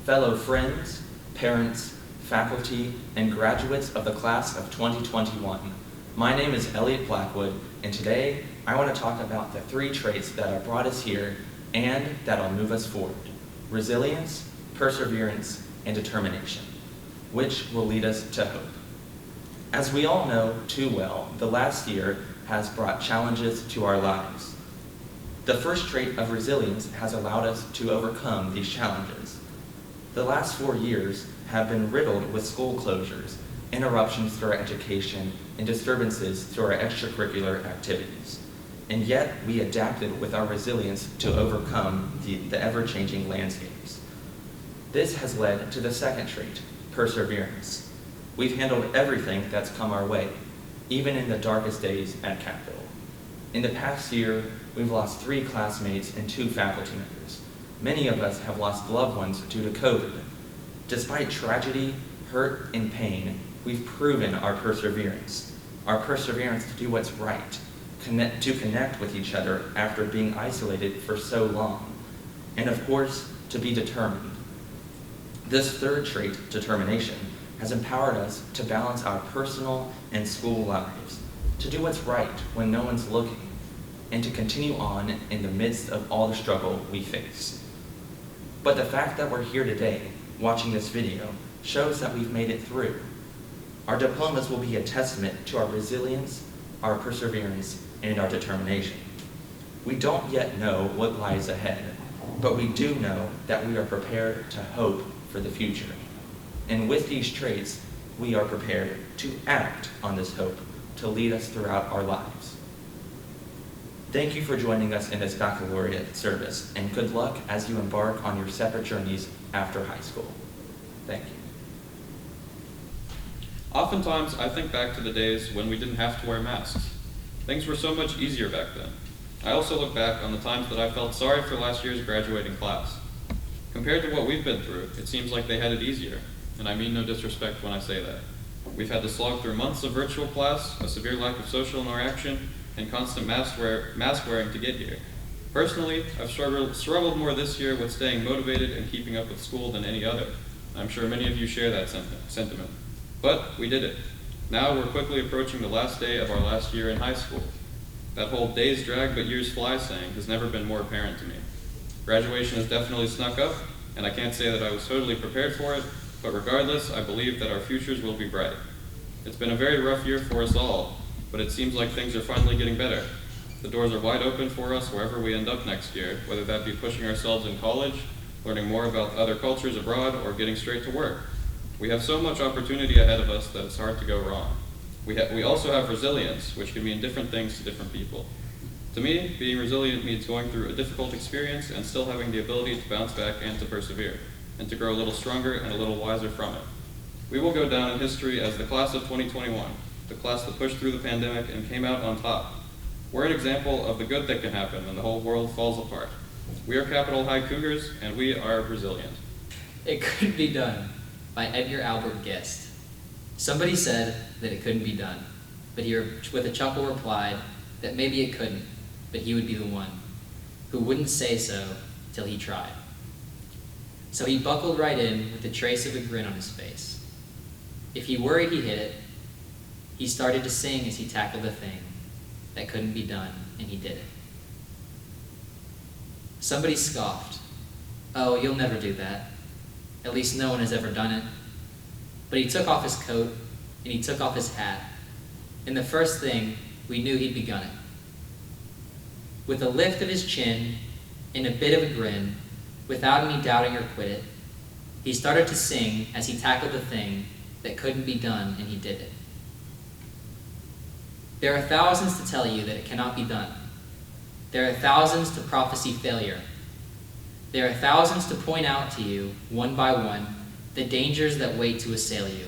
fellow friends, parents, faculty, and graduates of the class of 2021. My name is Elliot Blackwood, and today I want to talk about the three traits that have brought us here and that'll move us forward: resilience, perseverance, and determination, which will lead us to hope. As we all know too well, the last year has brought challenges to our lives. The first trait of resilience has allowed us to overcome these challenges. The last 4 years have been riddled with school closures, interruptions to our education, and disturbances to our extracurricular activities. And yet, we adapted with our resilience to overcome the ever-changing landscapes. This has led to the second trait, perseverance. We've handled everything that's come our way, even in the darkest days at Capitol. In the past year, we've lost 3 classmates and 2 faculty members. Many of us have lost loved ones due to COVID. Despite tragedy, hurt, and pain, we've proven our perseverance to do what's right, to connect with each other after being isolated for so long, and of course, to be determined. This third trait, determination, has empowered us to balance our personal and school lives, to do what's right when no one's looking, and to continue on in the midst of all the struggle we face. But the fact that we're here today, watching this video, shows that we've made it through. Our diplomas will be a testament to our resilience, our perseverance, and our determination. We don't yet know what lies ahead, but we do know that we are prepared to hope for the future. And with these traits, we are prepared to act on this hope to lead us throughout our lives. Thank you for joining us in this baccalaureate service, and good luck as you embark on your separate journeys after high school. Thank you. Oftentimes, I think back to the days when we didn't have to wear masks. Things were so much easier back then. I also look back on the times that I felt sorry for last year's graduating class. Compared to what we've been through, it seems like they had it easier, and I mean no disrespect when I say that. We've had to slog through months of virtual class, a severe lack of social interaction, and constant mask wearing to get here. Personally, I've struggled more this year with staying motivated and keeping up with school than any other. I'm sure many of you share that sentiment. But we did it. Now we're quickly approaching the last day of our last year in high school. That whole days drag but years fly saying has never been more apparent to me. Graduation has definitely snuck up, and I can't say that I was totally prepared for it, but regardless, I believe that our futures will be bright. It's been a very rough year for us all, but it seems like things are finally getting better. The doors are wide open for us wherever we end up next year, whether that be pushing ourselves in college, learning more about other cultures abroad, or getting straight to work. We have so much opportunity ahead of us that it's hard to go wrong. We also have resilience, which can mean different things to different people. To me, being resilient means going through a difficult experience and still having the ability to bounce back and to persevere, and to grow a little stronger and a little wiser from it. We will go down in history as the class of 2021, the class that pushed through the pandemic and came out on top. We're an example of the good that can happen when the whole world falls apart. We are Capitol High Cougars, and we are resilient. It Couldn't Be Done by Edgar Albert Guest. Somebody said that it couldn't be done, but he with a chuckle replied that maybe it couldn't, but he would be the one who wouldn't say so till he tried. So he buckled right in with a trace of a grin on his face. If he worried he hit it, he started to sing as he tackled the thing that couldn't be done, and he did it. Somebody scoffed. "Oh, you'll never do that. At least no one has ever done it." But he took off his coat, and he took off his hat, and the first thing, we knew he'd begun it. With a lift of his chin and a bit of a grin, without any doubting or quit it, he started to sing as he tackled the thing that couldn't be done, and he did it. There are thousands to tell you that it cannot be done. There are thousands to prophesy failure. There are thousands to point out to you, one by one, the dangers that wait to assail you.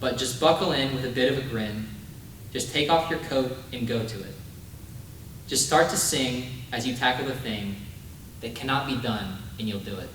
But just buckle in with a bit of a grin, just take off your coat and go to it. Just start to sing as you tackle the thing that cannot be done, and you'll do it.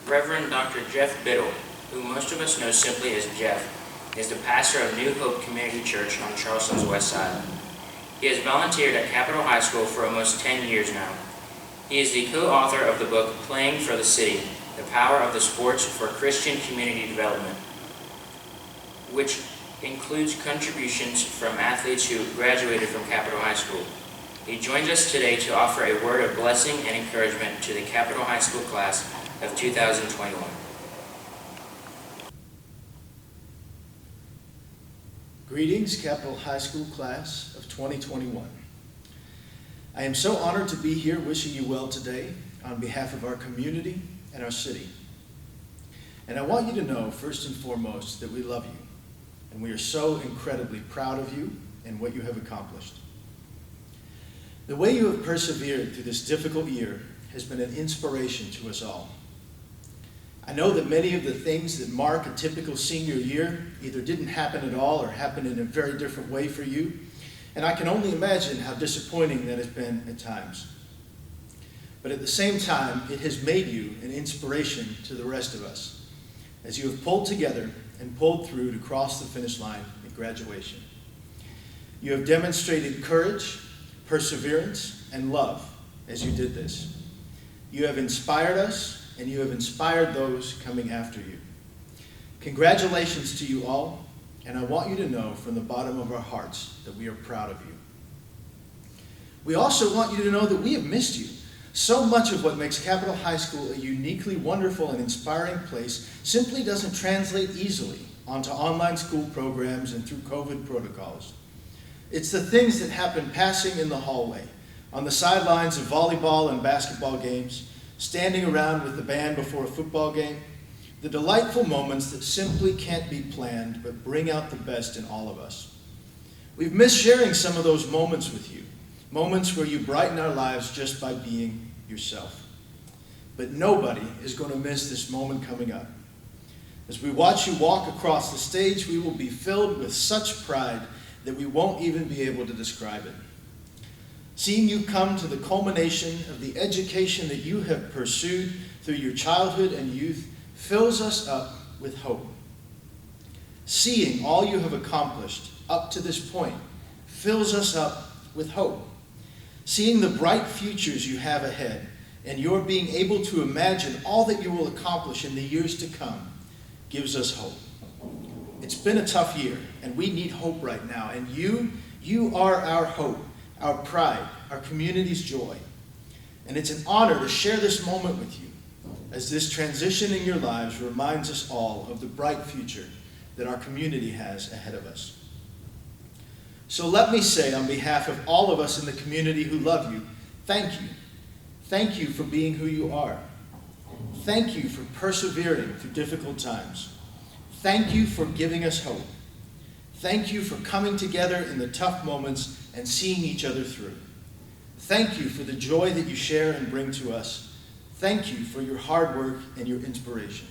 Reverend Dr. Jeff Biddle, who most of us know simply as Jeff, is the pastor of New Hope Community Church on Charleston's west side. He has volunteered at Capitol High School for almost 10 years now. He is the co-author of the book Playing for the City, The Power of the Sports for Christian Community Development, which includes contributions from athletes who graduated from Capitol High School. He joins us today to offer a word of blessing and encouragement to the Capitol High School class of 2021. Greetings, Capitol High School class of 2021. I am so honored to be here wishing you well today on behalf of our community and our city. And I want you to know, first and foremost, that we love you, and we are so incredibly proud of you and what you have accomplished. The way you have persevered through this difficult year has been an inspiration to us all. I know that many of the things that mark a typical senior year either didn't happen at all or happened in a very different way for you, and I can only imagine how disappointing that has been at times. But at the same time, it has made you an inspiration to the rest of us, as you have pulled together and pulled through to cross the finish line at graduation. You have demonstrated courage, perseverance, and love as you did this. You have inspired us, and you have inspired those coming after you. Congratulations to you all, and I want you to know from the bottom of our hearts that we are proud of you. We also want you to know that we have missed you. So much of what makes Capitol High School a uniquely wonderful and inspiring place simply doesn't translate easily onto online school programs and through COVID protocols. It's the things that happen passing in the hallway, on the sidelines of volleyball and basketball games, standing around with the band before a football game, the delightful moments that simply can't be planned but bring out the best in all of us. We've missed sharing some of those moments with you, moments where you brighten our lives just by being yourself. But nobody is going to miss this moment coming up. As we watch you walk across the stage, we will be filled with such pride that we won't even be able to describe it. Seeing you come to the culmination of the education that you have pursued through your childhood and youth fills us up with hope. Seeing all you have accomplished up to this point fills us up with hope. Seeing the bright futures you have ahead, and your being able to imagine all that you will accomplish in the years to come gives us hope. It's been a tough year, and we need hope right now. And you are our hope, our pride, our community's joy. And it's an honor to share this moment with you, as this transition in your lives reminds us all of the bright future that our community has ahead of us. So let me say, on behalf of all of us in the community who love you, thank you. Thank you for being who you are. Thank you for persevering through difficult times. Thank you for giving us hope. Thank you for coming together in the tough moments and seeing each other through. Thank you for the joy that you share and bring to us. Thank you for your hard work and your inspiration.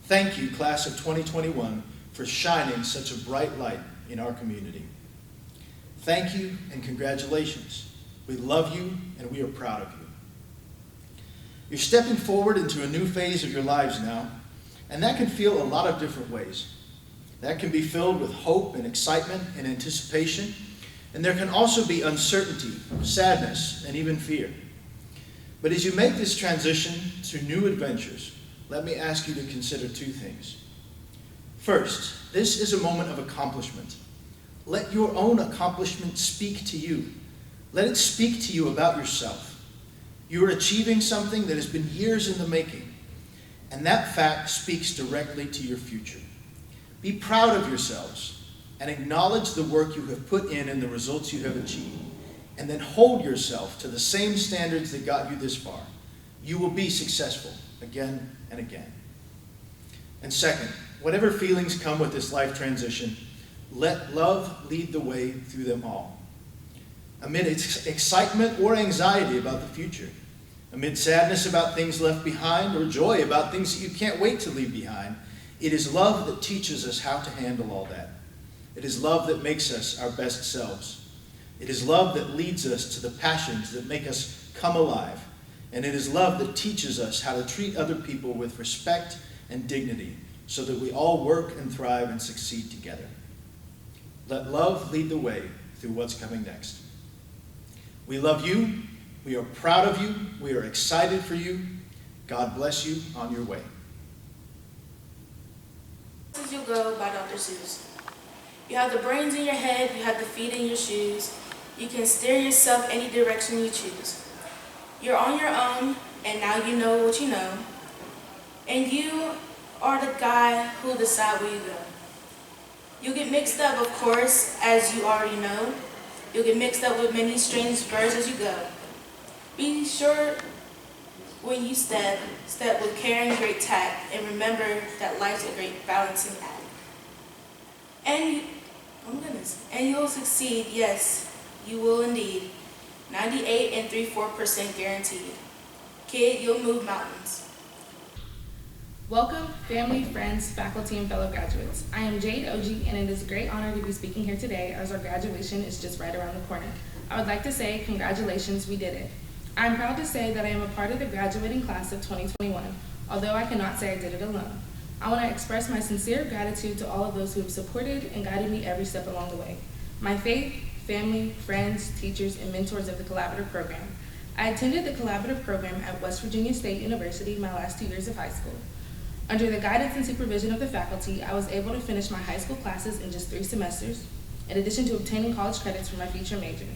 Thank you, class of 2021, for shining such a bright light in our community. Thank you and congratulations. We love you and we are proud of you. You're stepping forward into a new phase of your lives now, and that can feel a lot of different ways. That can be filled with hope and excitement and anticipation, and there can also be uncertainty, sadness, and even fear. But as you make this transition to new adventures, let me ask you to consider two things. First, this is a moment of accomplishment. Let your own accomplishment speak to you. Let it speak to you about yourself. You are achieving something that has been years in the making, and that fact speaks directly to your future. Be proud of yourselves and acknowledge the work you have put in and the results you have achieved, and then hold yourself to the same standards that got you this far. You will be successful again and again. And second, whatever feelings come with this life transition, let love lead the way through them all. Amid excitement or anxiety about the future, amid sadness about things left behind or joy about things that you can't wait to leave behind, it is love that teaches us how to handle all that. It is love that makes us our best selves. It is love that leads us to the passions that make us come alive. And it is love that teaches us how to treat other people with respect and dignity so that we all work and thrive and succeed together. Let love lead the way through what's coming next. We love you. We are proud of you. We are excited for you. God bless you on your way. As you go by Dr. Seuss. You have the brains in your head, you have the feet in your shoes. You can steer yourself any direction you choose. You're on your own, and now you know what you know. And you are the guy who'll decide where you go. You'll get mixed up, of course, as you already know. You'll get mixed up with many strange birds as you go. Be sure when you step with care and great tact, and remember that life's a great balancing act. And you'll succeed, yes, you will indeed. 98 3/4% guaranteed. Kid, you'll move mountains. Welcome, family, friends, faculty, and fellow graduates. I am Jade Oji, and it is a great honor to be speaking here today as our graduation is just right around the corner. I would like to say congratulations, we did it. I am proud to say that I am a part of the graduating class of 2021, although I cannot say I did it alone. I want to express my sincere gratitude to all of those who have supported and guided me every step along the way. My faith, family, friends, teachers, and mentors of the Collaborative Program. I attended the Collaborative Program at West Virginia State University my last 2 years of high school. Under the guidance and supervision of the faculty, I was able to finish my high school classes in just 3 semesters, in addition to obtaining college credits for my future major.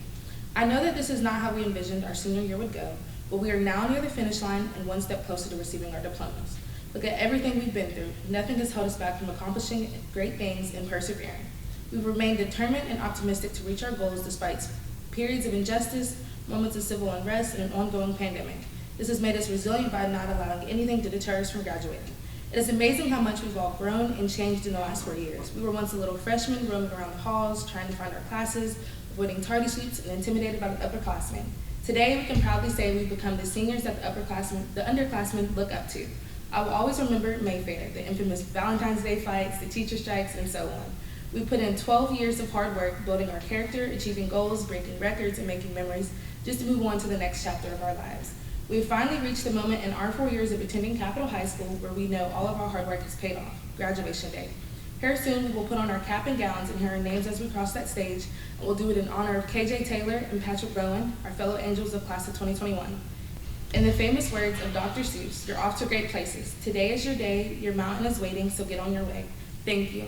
I know that this is not how we envisioned our senior year would go, but we are now near the finish line and one step closer to receiving our diplomas. Look at everything we've been through. Nothing has held us back from accomplishing great things and persevering. We've remained determined and optimistic to reach our goals despite periods of injustice, moments of civil unrest, and an ongoing pandemic. This has made us resilient by not allowing anything to deter us from graduating. It is amazing how much we've all grown and changed in the last 4 years. We were once a little freshmen roaming around the halls, trying to find our classes, avoiding tardy sweeps, and intimidated by the upperclassmen. Today, we can proudly say we've become the seniors that the underclassmen look up to. I will always remember Mayfair, the infamous Valentine's Day fights, the teacher strikes, and so on. We put in 12 years of hard work, building our character, achieving goals, breaking records, and making memories, just to move on to the next chapter of our lives. We have finally reached the moment in our 4 years of attending Capitol High School where we know all of our hard work has paid off, graduation day. Here soon, we will put on our cap and gowns and hear our names as we cross that stage, and we'll do it in honor of KJ Taylor and Patrick Bowen, our fellow angels of class of 2021. In the famous words of Dr. Seuss, you're off to great places. Today is your day, your mountain is waiting, so get on your way. Thank you.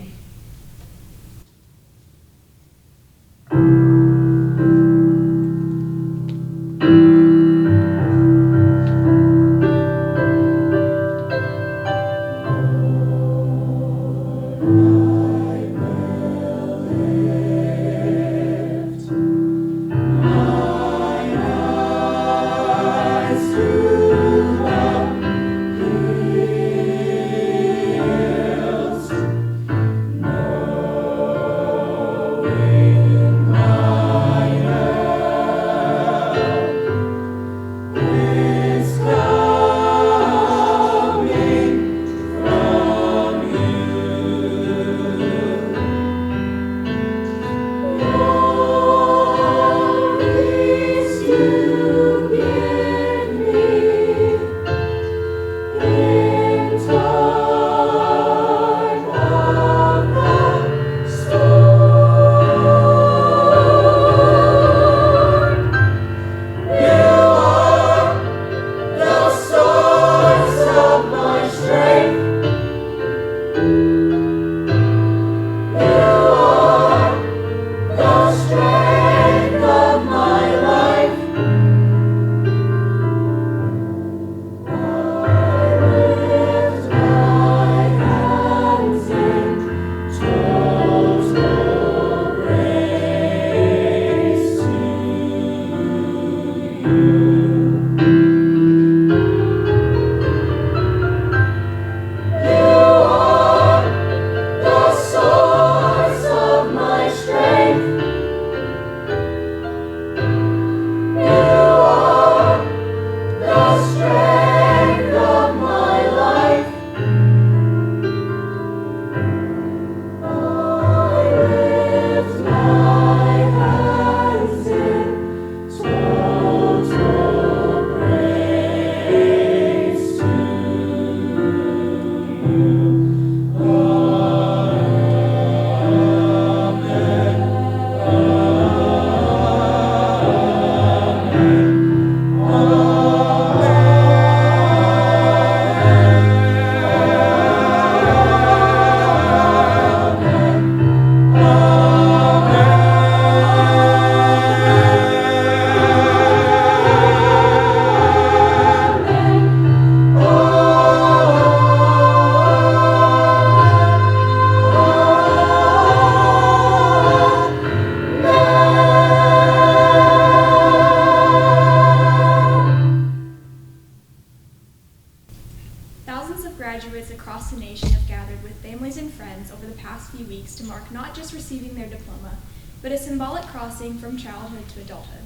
Thousands of graduates across the nation have gathered with families and friends over the past few weeks to mark not just receiving their diploma, but a symbolic crossing from childhood to adulthood.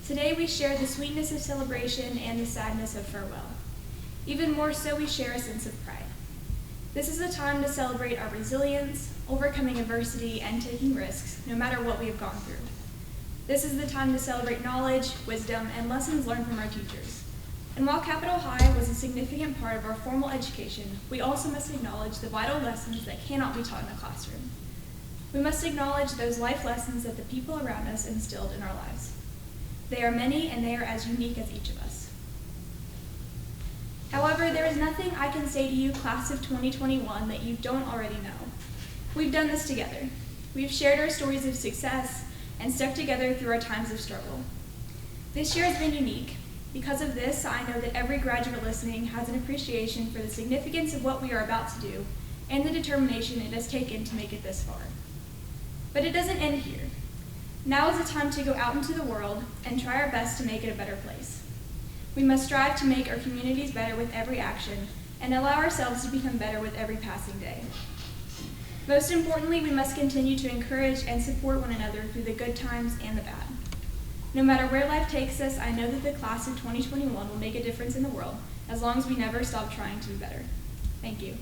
Today we share the sweetness of celebration and the sadness of farewell. Even more so, we share a sense of pride. This is a time to celebrate our resilience, overcoming adversity, and taking risks, no matter what we have gone through. This is the time to celebrate knowledge, wisdom, and lessons learned from our teachers. And while Capitol High was a significant part of our formal education, we also must acknowledge the vital lessons that cannot be taught in a classroom. We must acknowledge those life lessons that the people around us instilled in our lives. They are many, and they are as unique as each of us. However, there is nothing I can say to you, class of 2021, that you don't already know. We've done this together. We've shared our stories of success and stuck together through our times of struggle. This year has been unique. Because of this, I know that every graduate listening has an appreciation for the significance of what we are about to do and the determination it has taken to make it this far. But it doesn't end here. Now is the time to go out into the world and try our best to make it a better place. We must strive to make our communities better with every action and allow ourselves to become better with every passing day. Most importantly, we must continue to encourage and support one another through the good times and the bad. No matter where life takes us, I know that the class of 2021 will make a difference in the world as long as we never stop trying to be better. Thank you.